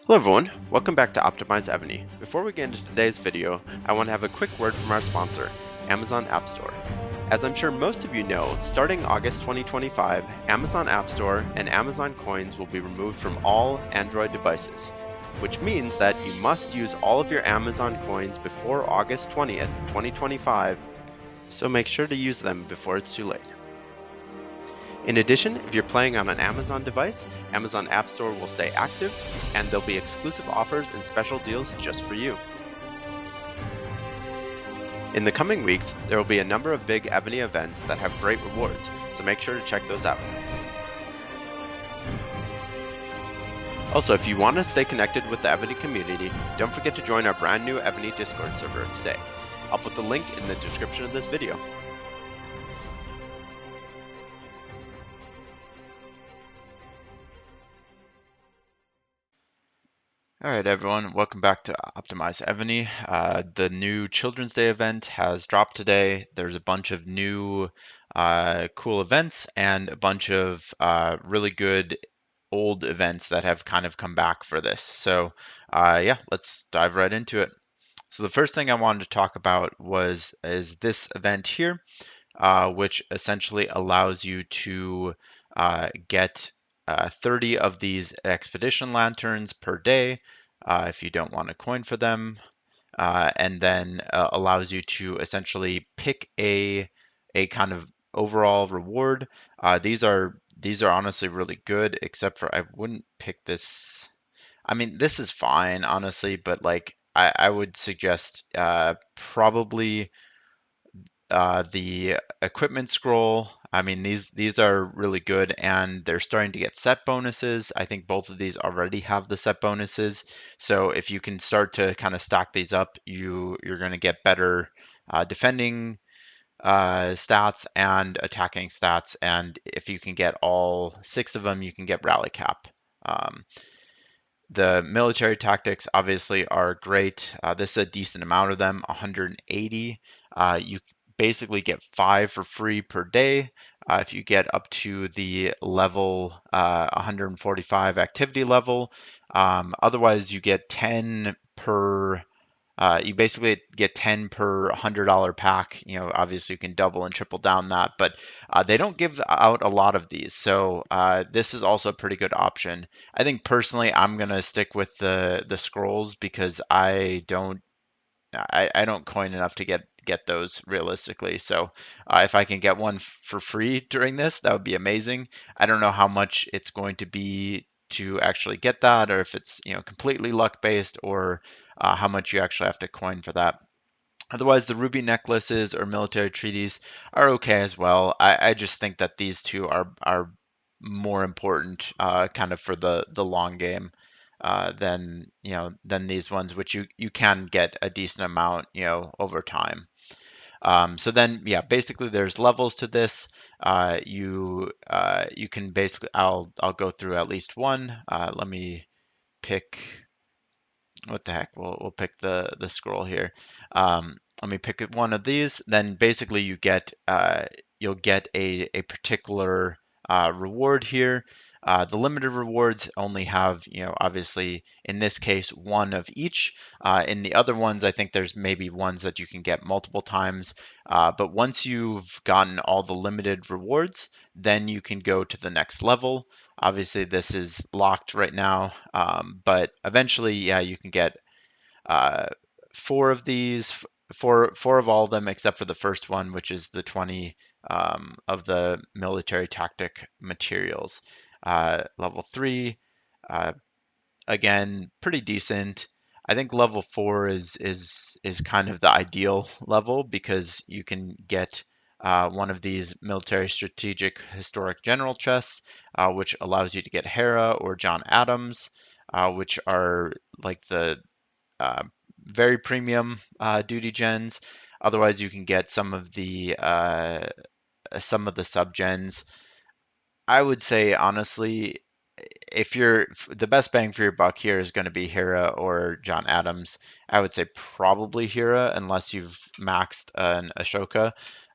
Hello everyone, welcome back to OptimizEvony. Before we get into today's video, I want to have a quick word from our sponsor, Amazon App Store. As I'm sure most of you know, starting August 2025, Amazon App Store and Amazon Coins will be removed from all Android devices, which means that you must use all of your Amazon Coins before August 20th, 2025, so make sure to use them before it's too late. In addition, if you're playing on an Amazon device, Amazon App Store will stay active, and there'll be exclusive offers and special deals just for you. In the coming weeks, there will be a number of big Evony events that have great rewards, so make sure to check those out. Also, if you want to stay connected with the Evony community, don't forget to join our brand new Evony Discord server today. I'll put the link in the description of this video. All right, everyone, welcome back to OptimizEvony. The new Children's Day event has dropped today. There's a bunch of new cool events and a bunch of really good old events that have kind of come back for this. So yeah, let's dive right into it. So the first thing I wanted to talk about is this event here, which essentially allows you to get 30 of these expedition lanterns per day if you don't want a coin for them, and then allows you to essentially pick a kind of overall reward. These are honestly really good, except for I wouldn't pick this. I mean, this is fine, honestly, but like I would suggest probably the equipment scroll. I mean, these are really good, and they're starting to get set bonuses. I think both of these already have the set bonuses. So if you can start to kind of stack these up, you're going to get better defending stats and attacking stats. And if you can get all 6 of them, you can get rally cap. Um, the military tactics obviously are great. This is a decent amount of them, 180. You basically get 5 for free per day. If you get up to the level 145 activity level, otherwise you get 10 per you basically get 10 per $100 pack. You know, obviously you can double and triple down that, but they don't give out a lot of these. So this is also a pretty good option. I think personally, I'm gonna stick with the scrolls because I don't coin enough to get those realistically. So if I can get one for free during this, that would be amazing. I don't know how much it's going to be to actually get that, or if it's completely luck based, or how much you actually have to coin for that. Otherwise, the ruby necklaces or military treaties are okay as well. I just think that these two are more important, kind of for the long game, than these ones, which you can get a decent amount over time. So then, yeah, basically there's levels to this. You can basically I'll go through at least one. Let me pick what the heck. We'll pick the scroll here. Let me pick one of these. Then basically you'll get a particular reward here. The limited rewards only have, obviously in this case, one of each. In the other ones, I think there's maybe ones that you can get multiple times. But once you've gotten all the limited rewards, then you can go to the next level. Obviously, this is locked right now, but eventually, yeah, you can get uh, 4 of these, four of all of them except for the first one, which is the 20 of the military tactic materials. Level 3, uh, again, pretty decent. I think level 4 is kind of the ideal level because you can get one of these military strategic historic general chests, which allows you to get Hera or John Adams, which are like the uh, very premium duty gens. Otherwise, you can get some of the sub gens. I would say honestly, if the best bang for your buck here is going to be Hera or John Adams. I would say probably Hera, unless you've maxed an Ashoka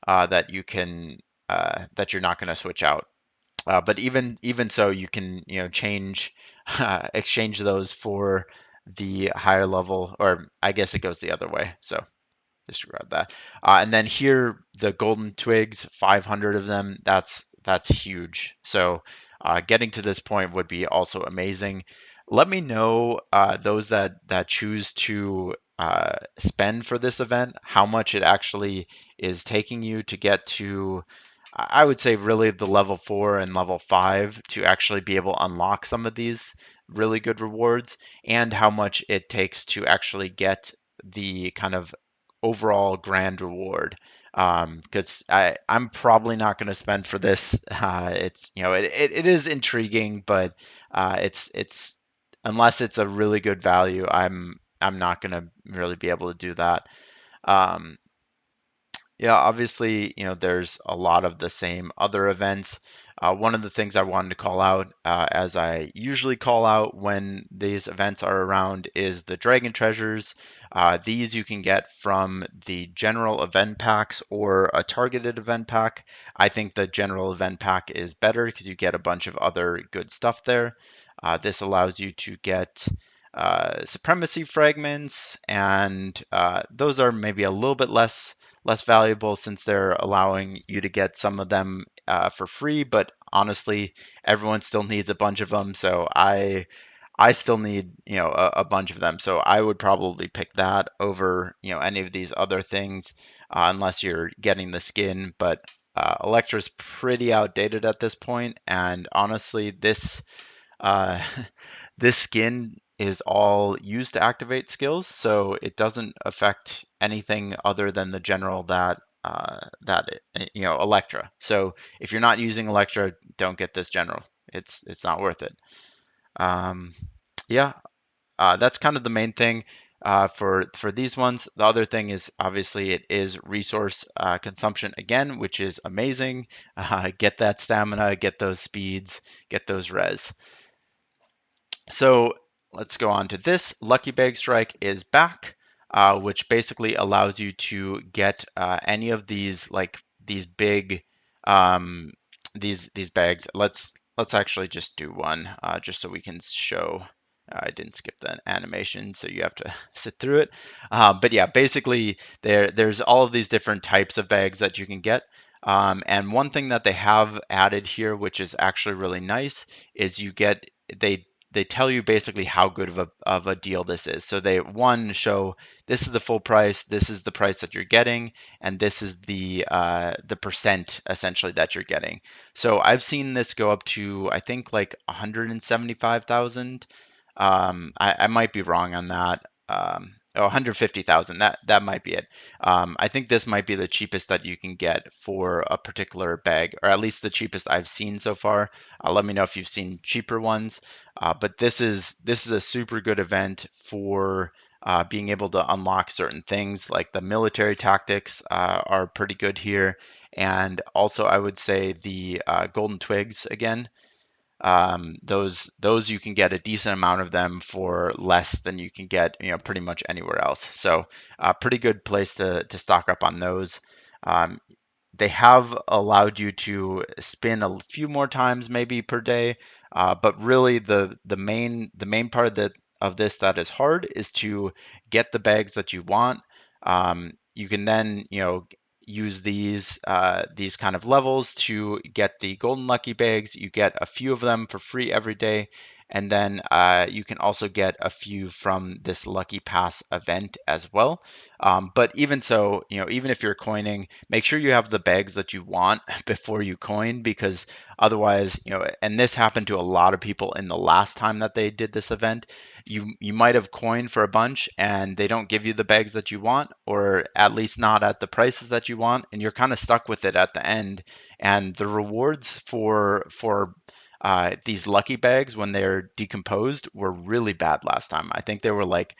that you're not going to switch out. But even so, you can change exchange those for the higher level, or I guess it goes the other way. So disregard that. And then here, the golden twigs, 500 of them. That's huge. So getting to this point would be also amazing. Let me know, those that choose to spend for this event, how much it actually is taking you to get to. I would say really the level 4 and level 5 to actually be able to unlock some of these really good rewards, and how much it takes to actually get the kind of overall grand reward. Because I'm probably not going to spend for this. It's it is intriguing, but it's unless it's a really good value, I'm not going to really be able to do that. Um, yeah, obviously, there's a lot of the same other events. One of the things I wanted to call out, as I usually call out when these events are around, is the Dragon Treasures. These you can get from the general event packs or a targeted event pack. I think the general event pack is better because you get a bunch of other good stuff there. This allows you to get supremacy fragments, and those are maybe a little bit less valuable since they're allowing you to get some of them for free. But honestly, everyone still needs a bunch of them, so I still need a bunch of them. So I would probably pick that over any of these other things, unless you're getting the skin. But Electra's pretty outdated at this point, and honestly, this uh, this skin is all used to activate skills, so it doesn't affect anything other than the general Electra. So if you're not using Electra, don't get this general. It's not worth it. Um, yeah, that's kind of the main thing for these ones. The other thing is obviously it is resource consumption again, which is amazing. Get that stamina, get those speeds, get those res. So let's go on to this. Lucky Bag Strike is back, which basically allows you to get any of these, like these big um, these bags. Let's actually just do one, just so we can show. I didn't skip the animation, so you have to sit through it. But yeah, basically there's all of these different types of bags that you can get. And one thing that they have added here, which is actually really nice, is they tell you basically how good of a deal this is. So they show this is the full price, this is the price that you're getting, and this is the percent essentially that you're getting. So I've seen this go up to I think like 175,000. I might be wrong on that. 150,000. That might be it. I think this might be the cheapest that you can get for a particular bag, or at least the cheapest I've seen so far. Let me know if you've seen cheaper ones. But this is a super good event for being able to unlock certain things, like the military tactics are pretty good here, and also I would say the golden twigs again. Those you can get a decent amount of them for less than you can get pretty much anywhere else. So pretty good place to stock up on those. Um, they have allowed you to spin a few more times maybe per day, but really the main part of this that is hard is to get the bags that you want. You can then use these kind of levels to get the golden lucky bags. You get a few of them for free every day, and then you can also get a few from this lucky pass event as well. But even so, even if you're coining, make sure you have the bags that you want before you coin, because otherwise, and this happened to a lot of people in the last time that they did this event, you might have coined for a bunch and they don't give you the bags that you want, or at least not at the prices that you want, and you're kind of stuck with it at the end. And the rewards for these lucky bags when they're decomposed were really bad last time. I think they were like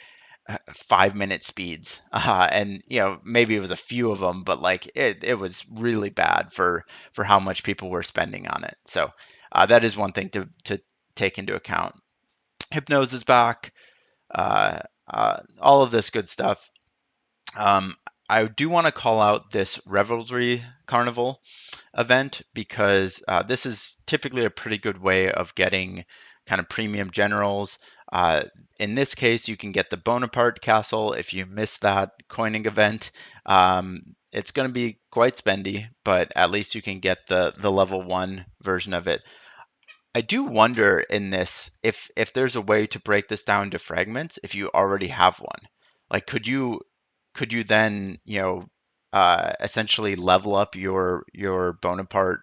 5 minute speeds, and maybe it was a few of them, but like it was really bad for how much people were spending on it. So that is one thing to take into account. Hypnose is back, all of this good stuff. Um, I do want to call out this Revelry Carnival event because this is typically a pretty good way of getting kind of premium generals. Uh, in this case, you can get the Bonaparte Castle if you miss that coining event. It's going to be quite spendy, but at least you can get the level 1 version of it. I do wonder in this if there's a way to break this down to fragments if you already have one. Like could you then, essentially level up your Bonaparte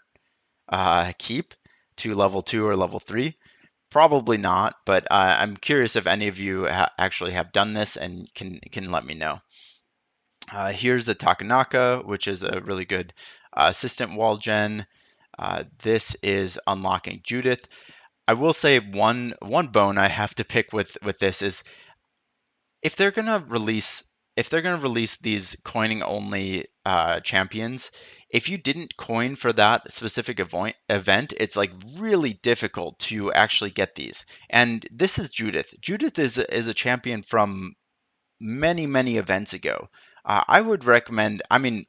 keep to level 2 or level 3? Probably not, but I'm curious if any of you actually have done this and can let me know. Here's a Takanaka, which is a really good assistant wall gen. This is unlocking Judith. I will say one bone I have to pick with this is if they're gonna release if they're gonna release these coining only champions, if you didn't coin for that specific event, it's like really difficult to actually get these. And this is Judith. Judith is a champion from many events ago. I would recommend. I mean,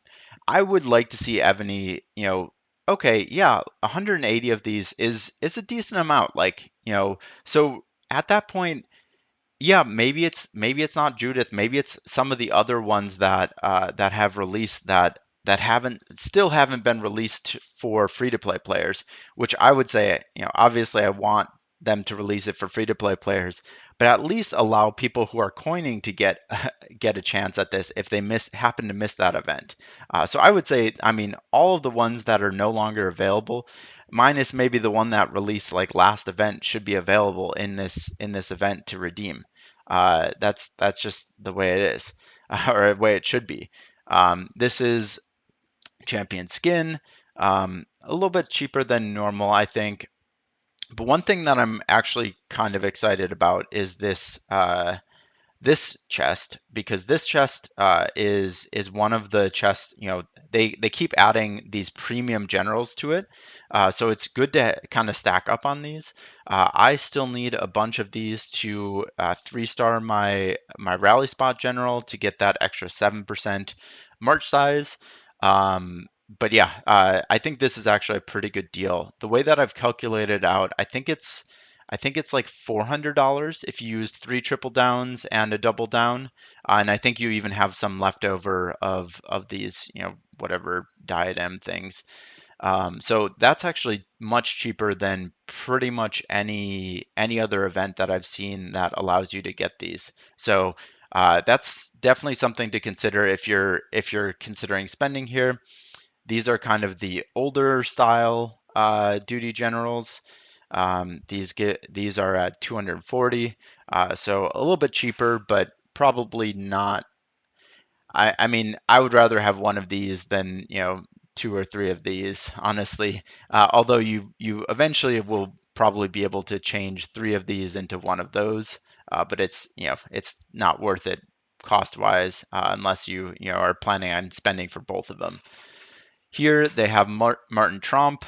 I would like to see Evony. Okay, yeah, 180 of these is a decent amount. Like, so at that point, yeah, maybe it's not Judith, maybe it's some of the other ones that have released that haven't been released for free to play players, which I would say, obviously I want them to release it for free to play players, but at least allow people who are coining to get get a chance at this if they happen to miss that event. So I would say, I mean, all of the ones that are no longer available, minus maybe the one that released like last event, should be available in this event to redeem. That's just the way it is, or the way it should be. This is champion skin, a little bit cheaper than normal, I think. But one thing that I'm actually kind of excited about is this chest, because this chest is one of the chests. They keep adding these premium generals to it, so it's good to kind of stack up on these. I still need a bunch of these to 3-star my rally spot general to get that extra 7% march size. But yeah, I think this is actually a pretty good deal. The way that I've calculated out, I think it's like $400 if you use 3 triple downs and a double down, and I think you even have some leftover of these, whatever diadem things. So that's actually much cheaper than pretty much any other event that I've seen that allows you to get these. So that's definitely something to consider if you're considering spending here. These are kind of the older style duty generals. These are at 240, so a little bit cheaper, but probably not. I mean, I would rather have one of these than, 2 or 3 of these, honestly. Although you eventually will probably be able to change 3 of these into one of those, but it's not worth it cost wise, unless you are planning on spending for both of them. Here they have Martin Tromp.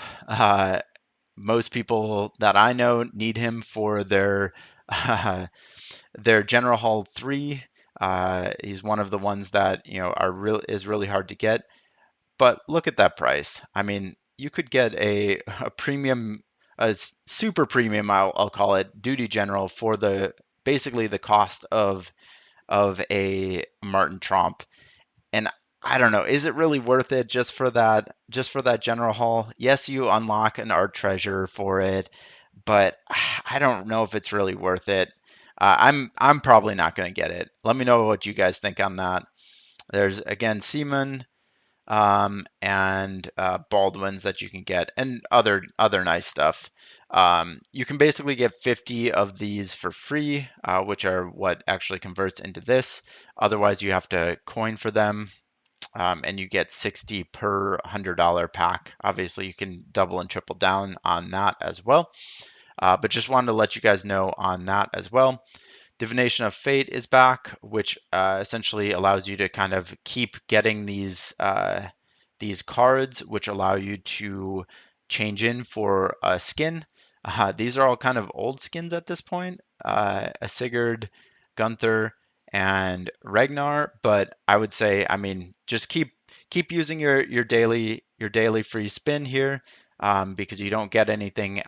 Most people that I know need him for their their General Hall 3. He's one of the ones that is really hard to get. But look at that price. I mean, you could get a premium, super premium, I'll call it, duty general for the basically the cost of a Martin Tromp. And I don't know, is it really worth it just for that general hall? Yes, you unlock an art treasure for it, but I don't know if it's really worth it. I'm probably not going to get it. Let me know what you guys think on that. There's again Seaman, and Baldwins that you can get, and other nice stuff. You can basically get 50 of these for free, which are what actually converts into this. Otherwise, you have to coin for them, and you get 60 per $100 pack. Obviously, you can double and triple down on that as well. But just wanted to let you guys know on that as well. Divination of Fate is back, which essentially allows you to kind of keep getting these cards, which allow you to change in for a skin. These are all kind of old skins at this point. A Sigurd, Gunther, and Ragnar, but I would say, I mean, just keep using your daily free spin here, because you don't get anything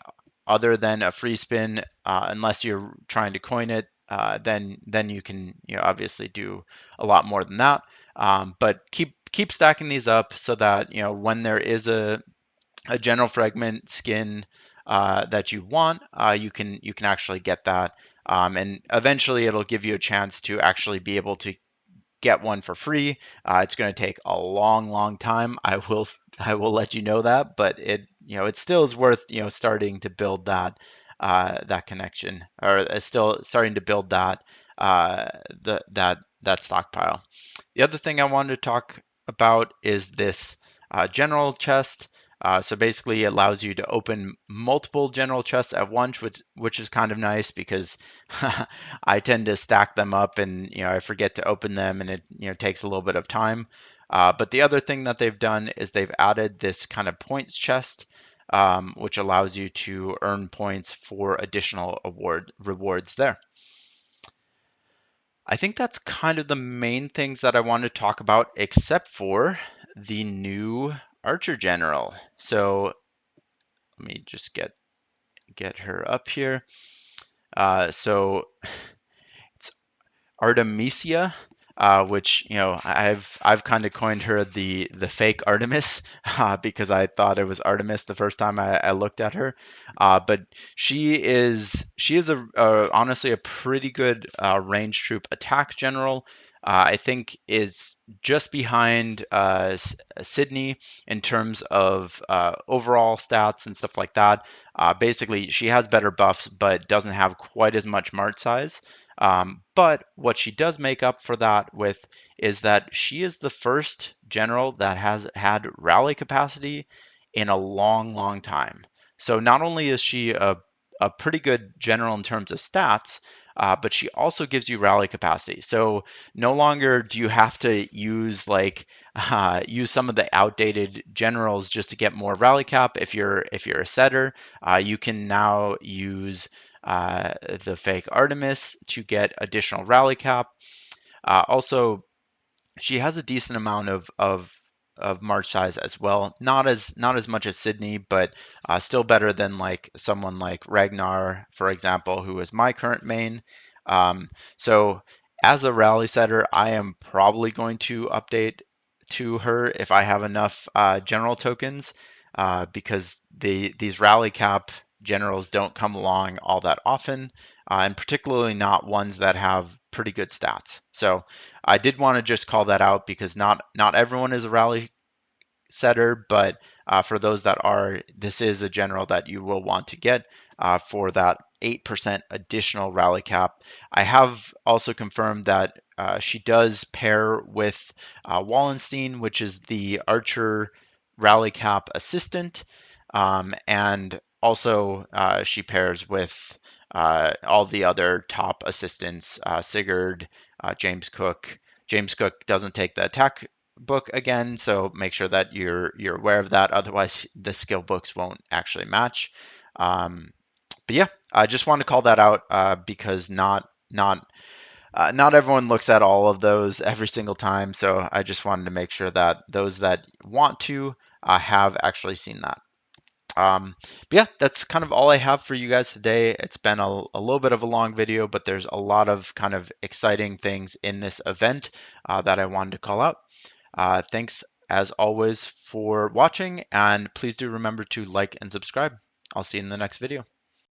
other than a free spin unless you're trying to coin it. Then you can obviously do a lot more than that. But keep stacking these up so that when there is a general fragment skin that you want, you can actually get that, and eventually it'll give you a chance to actually be able to get one for free. It's going to take a long, long time. I will let you know that, but it still is worth starting to build that connection, or still starting to build that stockpile. The other thing I wanted to talk about is this general chest. So basically, it allows you to open multiple general chests at once, which is kind of nice because I tend to stack them up and I forget to open them, and it takes a little bit of time. But the other thing that they've done is they've added this kind of points chest, which allows you to earn points for additional rewards there. I think that's kind of the main things that I want to talk about, except for the new Archer General. So let me just get her up here. So it's Artemisia, which I've kind of coined her the fake Artemis, because I thought it was Artemis the first time I looked at her. But she is honestly a pretty good range troop attack general. I think is just behind Sydney in terms of overall stats and stuff like that. Basically, she has better buffs, but doesn't have quite as much mart size. But what she does make up for that with is that she is the first general that has had rally capacity in a long, long time. So not only is she a pretty good general in terms of stats, but she also gives you rally capacity. So no longer do you have to use some of the outdated generals just to get more rally cap. If you're a setter, you can now use the fake Artemis to get additional rally cap. Also, she has a decent amount of march size as well. Not as much as Sydney, but still better than like someone like Ragnar, for example, who is my current main. So as a rally setter, I am probably going to update to her if I have enough general tokens, because these rally cap generals don't come along all that often, and particularly not ones that have pretty good stats. So I did want to just call that out because not everyone is a rally setter, but for those that are, this is a general that you will want to get for that 8% additional rally cap. I have also confirmed that she does pair with Wallenstein, which is the archer rally cap assistant, and also she pairs with all the other top assistants, Sigurd, James Cook. James Cook doesn't take the attack book again, so make sure that you're aware of that. Otherwise, the skill books won't actually match. But yeah, I just want to call that out because not everyone looks at all of those every single time. So I just wanted to make sure that those that want to have actually seen that. But yeah, that's kind of all I have for you guys today. It's been a little bit of a long video, but there's a lot of kind of exciting things in this event that I wanted to call out. Thanks as always for watching, and please do remember to like and subscribe. I'll see you in the next video.